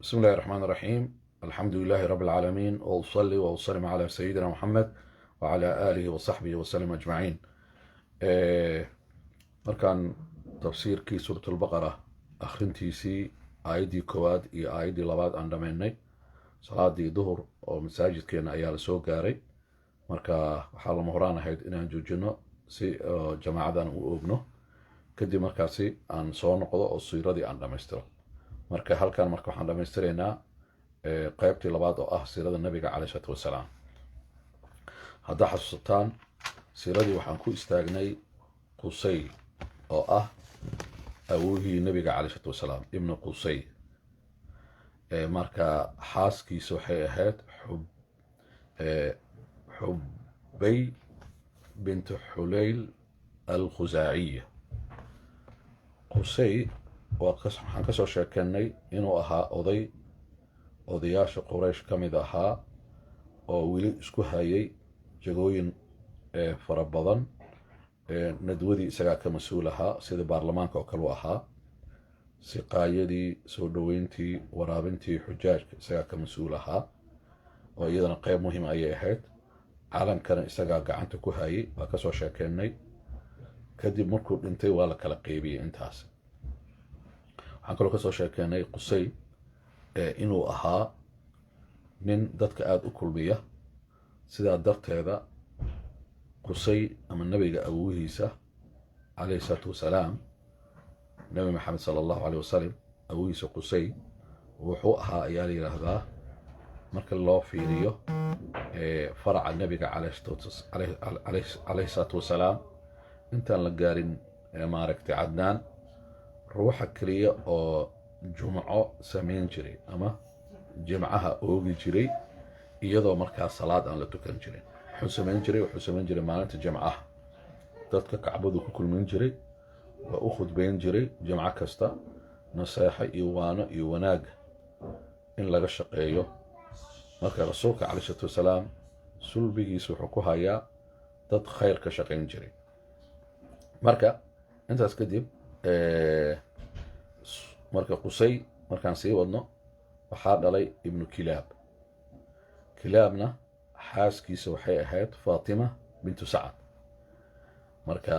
بسم الله الرحمن الرحيم. الحمد لله رب العالمين، وأصلي وأسلم على سيدنا محمد وعلى آله وصحبه وسلم أجمعين. markaan tafsiirkii suuratulbaqara akhrintiisii aayaddii koowaad iyo aayaddii labaad aan dhammaynay salaadii duhur oo masaajidkeena ayaa la soo gaaray. marka waxaa lama horaan ahayd inaan joojino si jamaacadan u oogno, kadib markaasi aan soo noqdo oo siiradii aan dhammaystiro. marka halkan waxaan dhammaystiraynaa qaybtii labaad oo ah siirada nabiga caleyhi salaatu wasalaam. haddaa xasuusataan, siiradii waxaan ku istaagnay qusay oo ah awowhii nabiga caleyhi salaatu wasalaam, ibnu qusay. marka xaaskiisa waxay ahayd xubay bintu xulayl alkhusaaciya. qusay waxaan kasoo sheekeennay inuu ahaa odayaasha quraysh ka mid ahaa oo weli isku hayay jagooyin fara badan. nadwadii isagaa ka mas-uul ahaa, sida baarlamaanka oo kale u ahaa. siqaayadii, soo dhoweyntii, waraabintii xujaajka isagaa ka mas-uul ahaa, oo iyadana qeyb muhiim ayay ahayd. calankana isagaa gacanta ku hayay, waa kasoo sheekeennay. kadib markuu dhintay waa la kala qeybiyey intaas. waxaan kaloo kasoo sheekeennay qusay inuu ahaa nin dadka aada u kulmiya. sidaa darteeda qusay ama nabiga awowihiisa caleyhi salaatu wasalaam, nabi maxamed sala allahu caleyh wasalam, awowihiisa qusay wuxuu ahaa ayaa la yidhaahdaa marka loo fiiriyo faraca nabiga caleyhi salaatu wasalaam intaan la gaarin maaragtay cadnaan, ruuxa keliya oo jumco samayn jiray ama jimcaha oogi jiray iyadoo markaa salaad aan la tukan jirin. wuxuu samayn jiray maalinta jimcaha dadka kacbadu ku kulmin jiray, waa u khudbayn jiray jimco kasta, naseexo iyo waano iyo wanaag in laga shaqeeyo. marka rasuulka caleyhi salaatu wasalaam sulbigiisa wuxuu ku hayaa dad khayr ka shaqayn jiray. marka intaas kadib marka qusay markaan sii wadno waxaa dhalay ibnu kilaab. kilaabna xaaskiisa waxay ahayd faatima bintu sacad. marka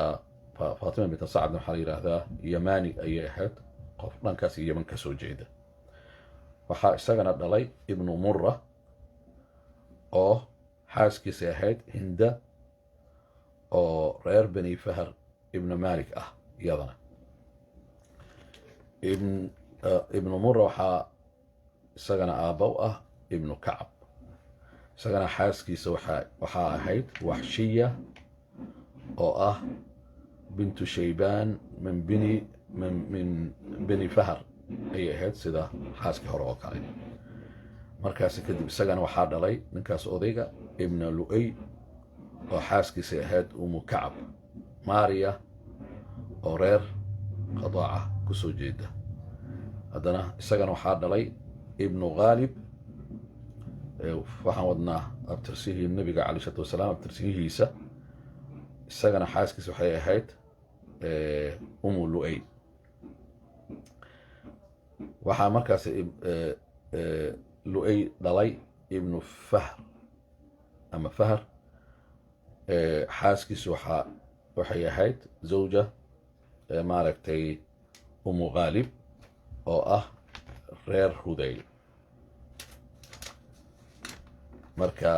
faatima bintu sacadna waxaa la yidhaahdaa yamaani ayay ahayd, qof dhankaas yaman ka soo jeeda. waxaa isagana dhalay ibnu mura oo xaaskiisa ahayd hinda oo reer bani fahar ibnu malik ah. iyadana ibnu mura waxaa isagana aabba u ah ibnu kacab. isagana xaaskiisa waxaa ahayd waxshiya oo ah bintu shaybaan min bini fahar ayay ahayd, sida xaaskii hore oo kale. markaasi kadib isagana waxaa dhalay ninkaas odayga ibna lu'ay oo xaaskiisa ahayd umu kacab. maariya oo reer qadaaca kusoo jeeda. haddana isagana waxaa dhalay ibnu khaalib. waxaan wadnaa abtirsihii nabiga caleyhi salaatu wasalaam, abtirsihihiisa. isagana xaaskiisa waxay ahayd umu lu'ay. waxaa markaas lu'ay dhalay ibnu fahr ama fahr. xaaskiisu waxay ahayd zawja maaragtay umu khaalib oo ah reer hudayl. marka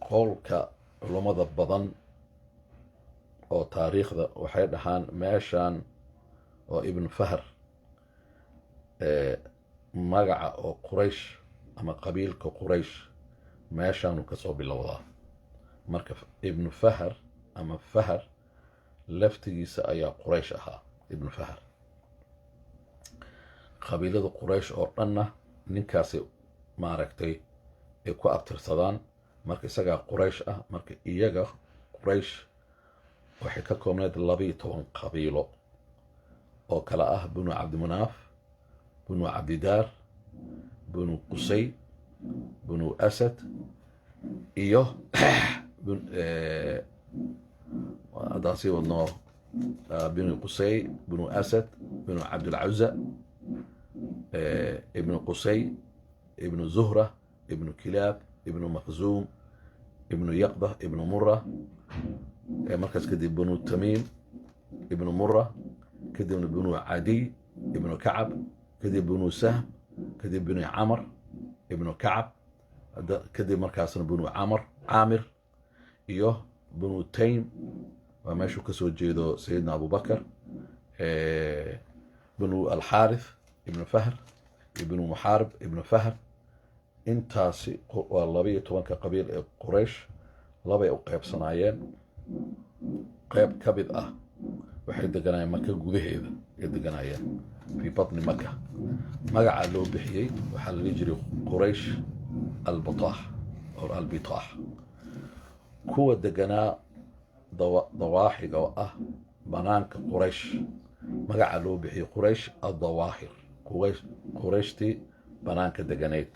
qowlka culummada badan oo taariikhda waxay dhahaan meeshan oo ibnu fahr magaca oo quraysh ama qabiilka quraysh meeshaanu kasoo bilowdaa. marka ibnu fahr ama fahr laftigiisa ayaa quraysh ahaa. ibnu fahr qabiilada quraysh oo dhanna ninkaasi maaragtay ay ku abtirsadaan. marka isagaa quraysh ah. marka iyaga quraysh waxay ka koobneed 12 qabiilo oo kala ah binu cabdimunaaf, binu cabdidaar, binu qusay, binu asad iyo haddaan sii wadno binu qusay, binu asad, binu cabdilcuza, ابن قصي، ابن زهرة، ابن كلاب، ابن مخزوم، ابن يقظة، ابن مرة. مركز كدب بنو تميم، ابن مرة. كدب بنو عدي، ابن كعب. كدب بنو سهم، كدب بنو عمر، ابن كعب. كدب مركز بنو عامر. إيوه بنو تيم، وماشو كسو جيدو سيدنا أبو بكر. بنو الحارث، ابن فهر، ابن محارب، ابن فهر. intaasi waa 12 qabiil ee quraysh. labay u qaybsanaayeen. qayb ka mid ah waxay deganaayeen maka gudaheeda ay deganaayeen fi batni maka. magaca loo bixiyey waxaa la dhihi jiray quraysh albitaax oo albitaax. kuwa deganaa dawaaxiga oo ah banaanka quraysh magaca loo bixiyey quraysh addawaahir, qurayshtii banaanka deganayd.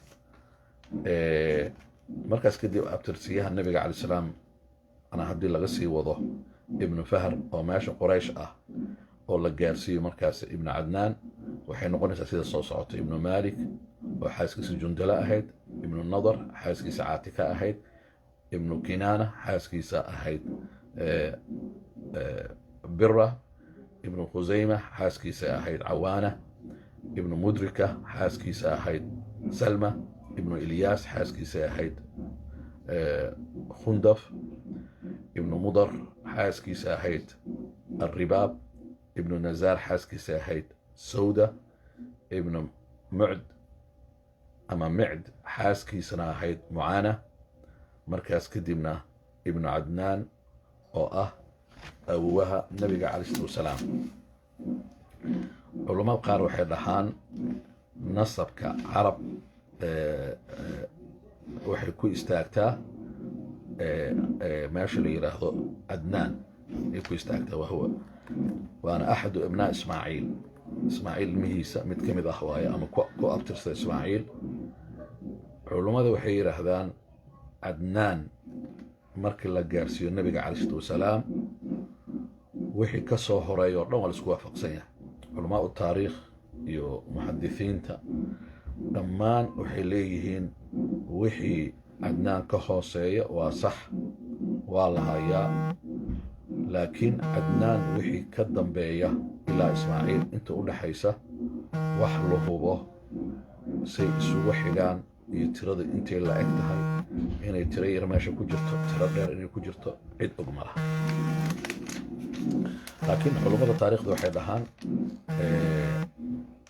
markaas kadib abtirsiyaha nabiga calaih salaam ana haddii laga sii wado ibnu fahr oo meesha quraysh ah oo la gaarsiiyo markaas ibnu cadnaan, waxay noqonaysaa sida soo socota: ibnu malik oo xaaskiisa jundala ahayd, ibnu nadar xaaskiisa caatika ahayd, ibnu kinaana xaaskiisa ahayd bira, ibnu khusayma xaaskiisa ahayd cawaana, ibnu mudrika xaaskiisa ahayd salma، ابن إلياس حاسكيسة أهيد خندف، ابن مضر حاسكيسة أهيد الرباب، ابن نزار حاسكيسة أهيد سودة، ابن معد أما معد حاسكيسة أهيد معانة. مركز كدمنا ابن عدنان أو أبوها النبي عليه الصلاة والسلام. علماء قالوا حيدحان نصب كعرب waxay ku istaagtaa meesha la yiraahdo cadnaan ay ku istaagtaa. waana axadu ibnaa ismaaciil. ismaaciil ilmihiisa mid ka mid ah waaye ama ku abtirsa ismaaciil. culummada waxay yidhaahdaan cadnaan markii la gaarsiiyo nabiga calayhi salaatu wasalaam wixii ka soo horeeya oo dhan waa la isku waafaqsan yahay. culamaa u taariikh iyo muxadisiinta dhammaan waxay leeyihiin wixii cadnaan ka hooseeya waa sax, waa la hayaa. laakiin cadnaan wixii ka dambeeya ilaa ismaaciil inta u dhaxaysa wax la hubo say isugu xigaan iyo tirada intay la eg tahay, inay tiro yar meesha ku jirto, tiro dheer inay ku jirto, cid og ma laha. laakiin culummada taariikhda waxay dhahaan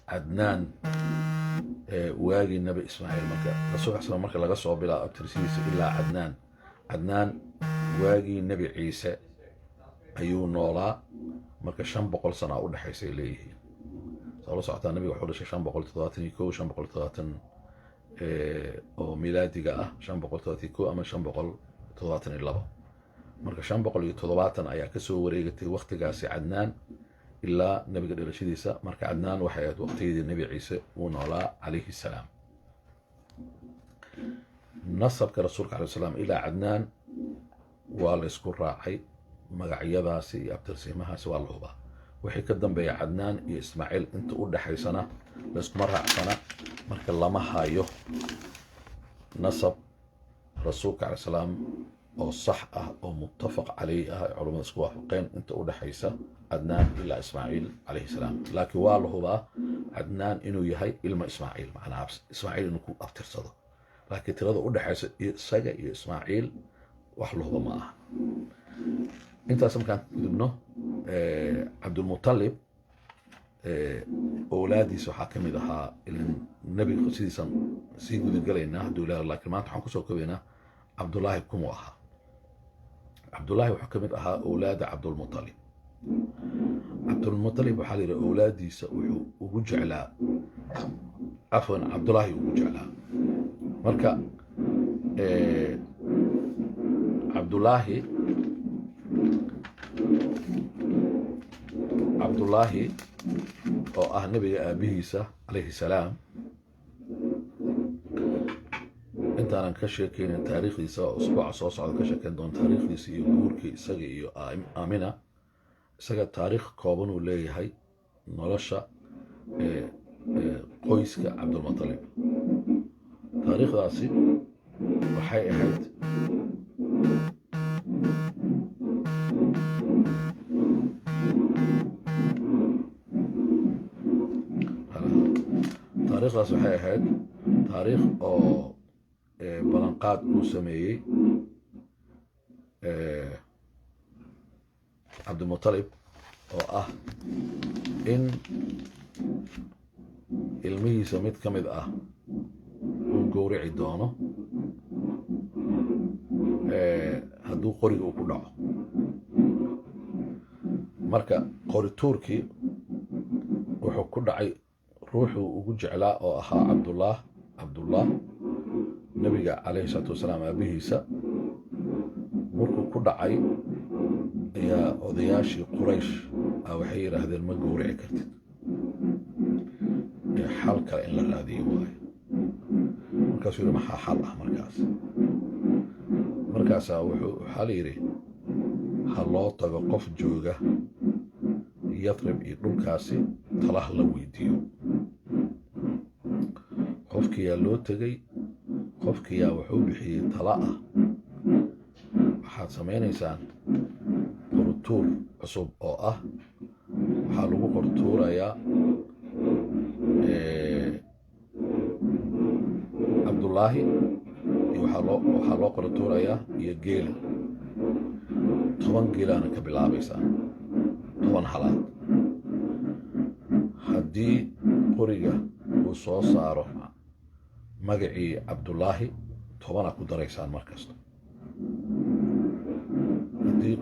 cadnaan waagii nabi ismaaciil marka laga soo bilaabo abtirsigiisa ilaa cadnaan waagii nabi ciise ayuu noolaa. marka 500 sano u dhaxaysay leeyihiin. soo la socotaa nabiga wuxuu dhashay 571 570 oo milaadiga ah 531 ama 572. marka 570 ayaa ka soo wareegatay waqtigaasi cadnaan ilaa nabiga dhalashadiisa. marka cadnaan waxay ahayd waqtigii nabi ciise uu noolaa calayhi salaam. nasabka rasuulka calayhi salaam ilaa cadnaan waa la isku raacay. magacyadaasi iyo abtirsiimahaasi waa la hubaa. wixii ka dambeeya cadnaan iyo ismaaciil inta u dhaxaysana la iskuma raacsana. marka lama hayo nasab rasuulka calayhi salaam oo sax ah oo muttafaq calayhi ah culimada isku waafaqeen inta u dhaxaysa cadnaan ilaa ismaaciil calayhi salaam. laakiin waa la hubaa cadnaan inuu yahay ilma ismaaciil, macnaa ismaaciil inuu ku abtirsado. laakiin tirada u dhaxaysa isaga iyo ismaaciil wax la huba ma aha. intaas markaan gudubno cabdulmutalib awlaadiisa waxaa ka mid ahaa nebiga sidiisan sii gudagalaynaa hadduu ilaahay. laakiin maanta waxaan kusoo koobaynaa cabdullaahi kumuu ahaa. cabdullaahi wuxuu ka mid ahaa awlaada cabdulmutalib. cabdulmutalib waxaa la yidhi awlaadiisa wuxuu ugu jeclaa, cafwan cabdullaahi ugu jeclaa. marka cabdullaahi oo ah nebiga aabihiisa calayhi salaam, intaanan ka sheekeynin taariikhdiisa oo usbuuca soo socda ka sheekeyn doon taariikhdiisa iyo guurkii isaga iyo aamina. isaga taariikh kooban uu leeyahay nolosha qoyska cabdulmutalib. taariikhdaasi waxay ahayd taariikh oo ballanqaad uu sameeyey cabdulmutalib oo ah in ilmihiisa mid ka mid ah uu gowrici doono hadduu qoriga uu ku dhaco. marka qorituurkii wuxuu ku dhacay ruuxuu ugu jeclaa oo ahaa cabdullah nabiga calayhi salaatu wasalaam aabihiisa. markuu ku dhacay ayaa odayaashii quraysh waxay yidhaahdeen ma gowrici kartid, xal kale in la raadiyo waayo. markaasuu yidhi maxaa xal ah markaasaa waxaa la yidhi ha loo tago qof jooga Yathrib iyo dhulkaasi talah la weydiiyo. qofkiyaa loo tegay, qofkiyaa wuxuu bixiyey tala ah waxaad samaynaysaan qorituur cusub oo ah waxaa lagu qortuurayaa cabdullaahi iyo waxaa loo qortuurayaa iyo geela. 10 geelaana ka bilaabaysaa, 10 halaad. haddii qoriga uu soo saaro magacii cabdullaahi 10 ku daraysaan mar kasta. haddii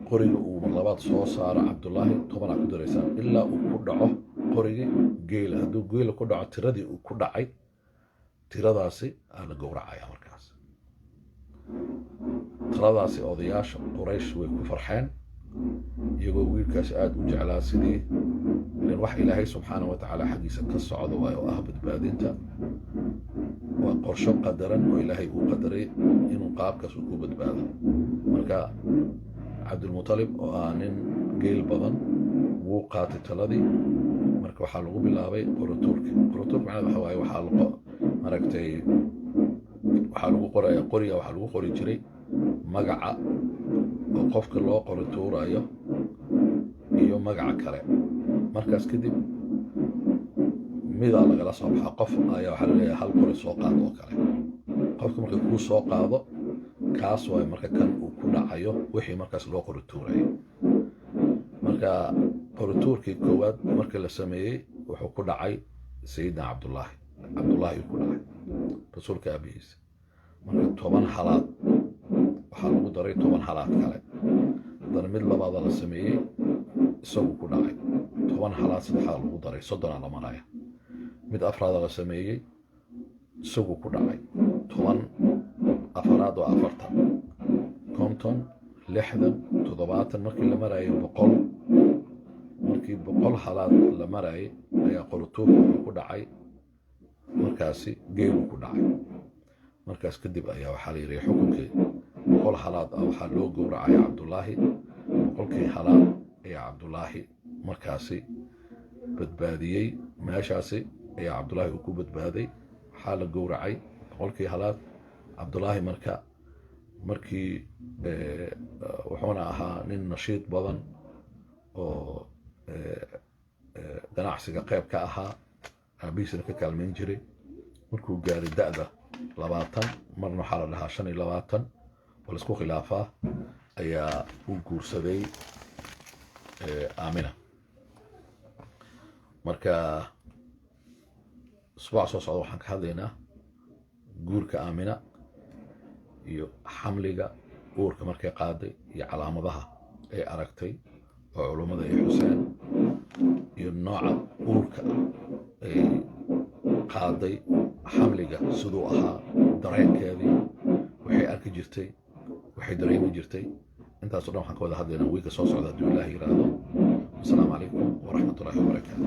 qoriga uu labaad soo saaro cabdullaahi 10 ku daraysaan ilaa uu ku dhaco qorigii geela. hadduu geela ku dhaco tiradii uu ku dhacay, tiradaasi aa la gowracaya. markaas taladaasi odayaasha quraysh way ku farxeen, iyagoo wiilkaasi aada u jeclaa sidii wax ilaahay subxaana wa tacaala xaggiisa ka socdo waayo oo ah badbaadinta. waa qorsho qadaran oo ilaahay uu qadaray inuu qaabkaas uu ku badbaado. marka cabdulmutalib oo ah nin geel badan wuu qaatay taladii. marka waxaa lagu bilaabay qorituurka macnaheed waxa waaye waxaa lagu qoraya qoriga, waxaa lagu qori jiray magaca oo qofka loo qorituurayo iyo magaca kale. markaas kadib midaa lagala soo baxa. qof ayaa waxaa laleeyahay hal qori soo qaado oo kale. qofka marka kuu soo qaado kaas waay marka kan uu ku dhacayo wixii markaas loo qorituurayo. marka qorituurkii koowaad marka la sameeyey wuxuu ku dhacay sayidina cabdullaahi uu ku dhacay rasuulka aabihiisa. marka 10 halaad waxaa lagu daray 10 halaad kale. haddana mid labaada la sameeyey isagu ku dhacay 10 halaad saddexaa lagu daray 30 la maraya. mid afraada la sameeyey isagu ku dhacay 10 afaraad waa 40 50 60 70 markii la marayay 100. markii 100 halaad la marayay ayaa qorituurku ku dhacay. markaasi geelu ku dhacay. markaas kadib ayaa waxaa la yidhi xukunkii 100 halaad ah waxaa loo gowracaya cabdullaahi. 100kii halaad ayaa cabdullaahi markaasi badbaadiyey. meeshaasi ayaa cabdullaahi uu ku badbaaday. waxaa la gowracay 100kii halaad. cabdullaahi markii wuxuuna ahaa nin nashiid badan oo ganacsiga qayb ka ahaa, aabihiisana ka kaalmayn jiray. markuu gaaray da'da 20 marna waxaa la dhahaa 25 oo laisku khilaafaa ayaa uu guursaday aamina. marka usbuuc soo socda waxaan ka hadlaynaa guurka aamina iyo xamliga uurka markay qaaday iyo calaamadaha ay aragtay oo culummada ay xuseen, iyo nooca uurka ay qaaday, xamliga siduu ahaa, dareenkeedii, waxay arki jirtay, waxay dareemi jirtay. intaasoo dhan waxaan ka wada hadlaynaa wiilka soo socda hadduu ilaahay yiraahdo. asalaamu calaykum waraxmatullaahi wabarakaatu.